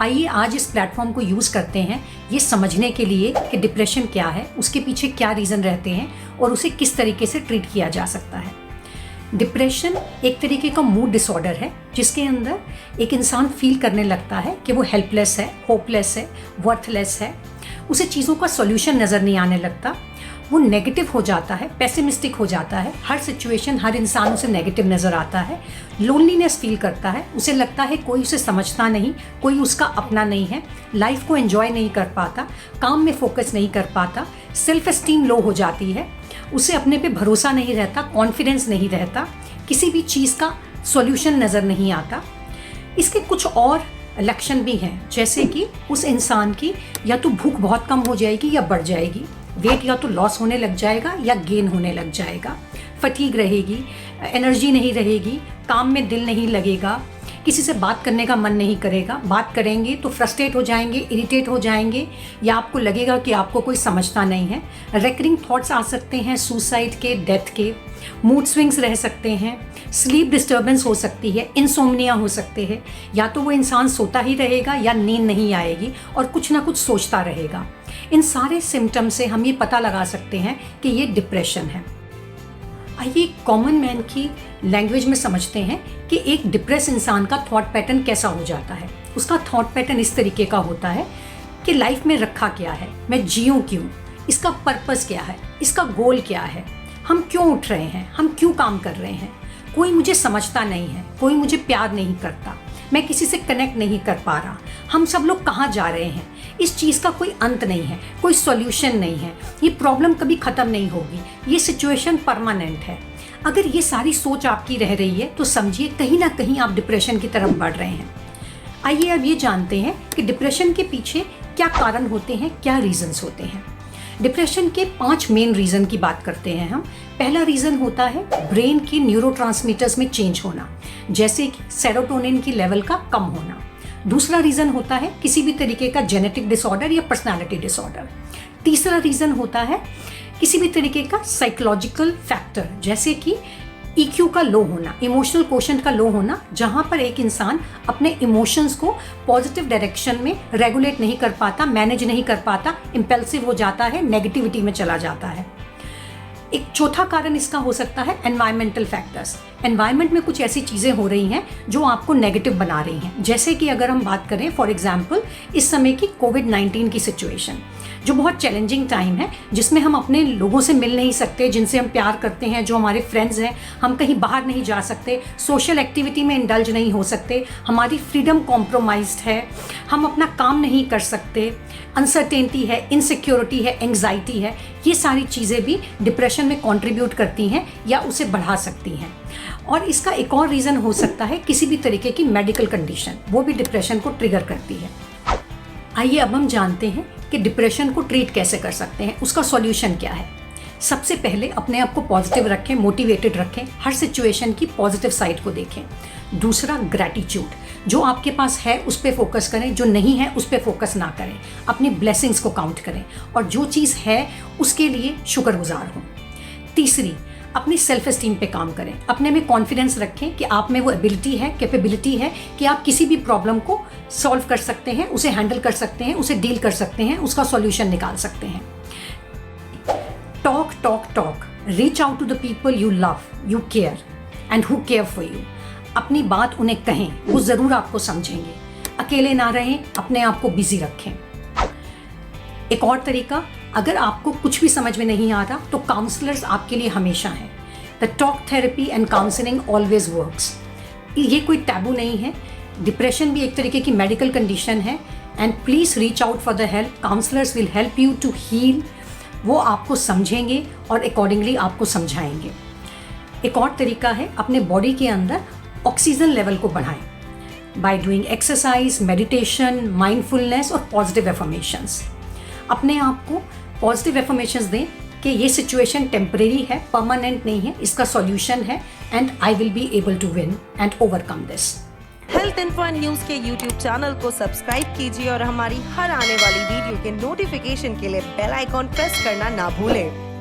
आइए आज इस प्लेटफॉर्म को यूज़ करते हैं ये समझने के लिए कि डिप्रेशन क्या है, उसके पीछे क्या रीज़न रहते हैं और उसे किस तरीके से ट्रीट किया जा सकता है। डिप्रेशन एक तरीके का मूड डिसऑर्डर है जिसके अंदर एक इंसान फील करने लगता है कि वो हेल्पलेस है, होपलेस है, वर्थलेस है, उसे चीज़ों का सॉल्यूशन नज़र नहीं आने लगता, वो नेगेटिव हो जाता है, पेसिमिस्टिक हो जाता है, हर सिचुएशन हर इंसान उसे नेगेटिव नज़र आता है, लोनलीनेस फील करता है, उसे लगता है कोई उसे समझता नहीं, कोई उसका अपना नहीं है, लाइफ को एंजॉय नहीं कर पाता, काम में फोकस नहीं कर पाता, सेल्फ एस्टीम लो हो जाती है, उसे अपने पे भरोसा नहीं रहता, कॉन्फिडेंस नहीं रहता, किसी भी चीज़ का सॉल्यूशन नज़र नहीं आता। इसके कुछ और लक्षण भी हैं, जैसे कि उस इंसान की या तो भूख बहुत कम हो जाएगी या बढ़ जाएगी, वेट या तो लॉस होने लग जाएगा या गेन होने लग जाएगा, फटीग रहेगी, एनर्जी नहीं रहेगी, काम में दिल नहीं लगेगा, किसी से बात करने का मन नहीं करेगा, बात करेंगे तो फ्रस्ट्रेट हो जाएंगे, इरिटेट हो जाएंगे या आपको लगेगा कि आपको कोई समझता नहीं है। रेकरिंग थॉट्स आ सकते हैं सुसाइड के, डेथ के, मूड स्विंग्स रह सकते हैं, स्लीप डिस्टर्बेंस हो सकती है, इंसोम्निया हो सकते हैं, या तो वो इंसान सोता ही रहेगा या नींद नहीं आएगी और कुछ ना कुछ सोचता रहेगा। इन सारे सिम्टम से हम ये पता लगा सकते हैं कि ये डिप्रेशन है। आइए कॉमन मैन की लैंग्वेज में समझते हैं कि एक डिप्रेस इंसान का थॉट पैटर्न कैसा हो जाता है। उसका थॉट पैटर्न इस तरीके का होता है कि लाइफ में रखा क्या है, मैं जीऊँ क्यों, इसका पर्पस क्या है, इसका गोल क्या है, हम क्यों उठ रहे हैं, हम क्यों काम कर रहे हैं, कोई मुझे समझता नहीं है, कोई मुझे प्यार नहीं करता, मैं किसी से कनेक्ट नहीं कर पा रहा, हम सब लोग कहाँ जा रहे हैं, इस चीज़ का कोई अंत नहीं है, कोई सॉल्यूशन नहीं है, ये प्रॉब्लम कभी ख़त्म नहीं होगी, ये सिचुएशन परमानेंट है। अगर ये सारी सोच आपकी रह रही है तो समझिए कहीं ना कहीं आप डिप्रेशन की तरफ बढ़ रहे हैं। आइए अब ये जानते हैं कि डिप्रेशन के पीछे क्या कारण होते हैं, क्या रीजंस होते हैं। डिप्रेशन के 5 मेन रीज़न की बात करते हैं हम। पहला रीज़न होता है ब्रेन के न्यूरोट्रांसमीटर्स में चेंज होना, जैसे कि सेरोटोनिन की लेवल का कम होना। दूसरा रीज़न होता है किसी भी तरीके का जेनेटिक डिसऑर्डर या पर्सनालिटी डिसऑर्डर। तीसरा रीज़न होता है किसी भी तरीके का साइकोलॉजिकल फैक्टर, जैसे कि EQ का लो होना, इमोशनल कोशेंट का लो होना, जहाँ पर एक इंसान अपने इमोशंस को पॉजिटिव डायरेक्शन में रेगुलेट नहीं कर पाता, मैनेज नहीं कर पाता, इम्पल्सिव हो जाता है, नेगेटिविटी में चला जाता है। एक चौथा कारण इसका हो सकता है एनवायरमेंटल फैक्टर्स। एनवायरनमेंट में कुछ ऐसी चीज़ें हो रही हैं जो आपको नेगेटिव बना रही हैं, जैसे कि अगर हम बात करें फॉर एग्जांपल इस समय की कोविड-19 की सिचुएशन, जो बहुत चैलेंजिंग टाइम है, जिसमें हम अपने लोगों से मिल नहीं सकते, जिनसे हम प्यार करते हैं, जो हमारे फ्रेंड्स हैं, हम कहीं बाहर नहीं जा सकते, सोशल एक्टिविटी में इंडल्ज नहीं हो सकते, हमारी फ्रीडम कॉम्प्रोमाइज्ड है, हम अपना काम नहीं कर सकते, अनसर्टेनिटी है, इनसिक्योरिटी है, एंग्जाइटी है। ये सारी चीज़ें भी डिप्रेशन में कंट्रीब्यूट करती हैं या उसे बढ़ा सकती हैं। और इसका एक और रीज़न हो सकता है किसी भी तरीके की मेडिकल कंडीशन, वो भी डिप्रेशन को ट्रिगर करती है। आइए अब हम जानते हैं कि डिप्रेशन को ट्रीट कैसे कर सकते हैं, उसका सॉल्यूशन क्या है। सबसे पहले अपने आप को पॉजिटिव रखें, मोटिवेटेड रखें, हर सिचुएशन की पॉजिटिव साइड को देखें। दूसरा ग्रैटिट्यूड, जो आपके पास है उस पर फोकस करें, जो नहीं है उस पर फोकस ना करें, अपनी ब्लेसिंग्स को काउंट करें और जो चीज़ है उसके लिए शुक्रगुजार हों। तीसरी, अपनी सेल्फ एस्टीम पे काम करें, अपने में कॉन्फिडेंस रखें कि आप में वो एबिलिटी है, कैपेबिलिटी है कि आप किसी भी प्रॉब्लम को सॉल्व कर सकते हैं, उसे हैंडल कर सकते हैं, उसे डील कर सकते हैं, उसका सॉल्यूशन निकाल सकते हैं। Talk talk talk, reach out to the people you love, you care and who care for you. अपनी बात उन्हें कहें, वो ज़रूर आपको समझेंगे। अकेले ना रहें, अपने आप को बिजी रखें। एक और तरीका, अगर आपको कुछ भी समझ में नहीं आ रहा तो काउंसलर्स आपके लिए हमेशा हैं। The talk therapy and counselling always works. ये कोई टैबू नहीं है, डिप्रेशन भी एक तरीके की मेडिकल कंडीशन है and please reach out for the help. Counsellors will help you to heal. वो आपको समझेंगे और अकॉर्डिंगली आपको समझाएंगे। एक और तरीका है, अपने बॉडी के अंदर ऑक्सीजन लेवल को बढ़ाएं by doing exercise, meditation, mindfulness और पॉजिटिव एफर्मेशंस। अपने आप को पॉजिटिव एफर्मेशंस दें कि ये सिचुएशन टेम्परेरी है, परमानेंट नहीं है, इसका सॉल्यूशन है and I will be able to win and overcome this. Health info news के YouTube चैनल को सब्सक्राइब कीजिए और हमारी हर आने वाली वीडियो के नोटिफिकेशन के लिए बेल आइकॉन प्रेस करना ना भूलें।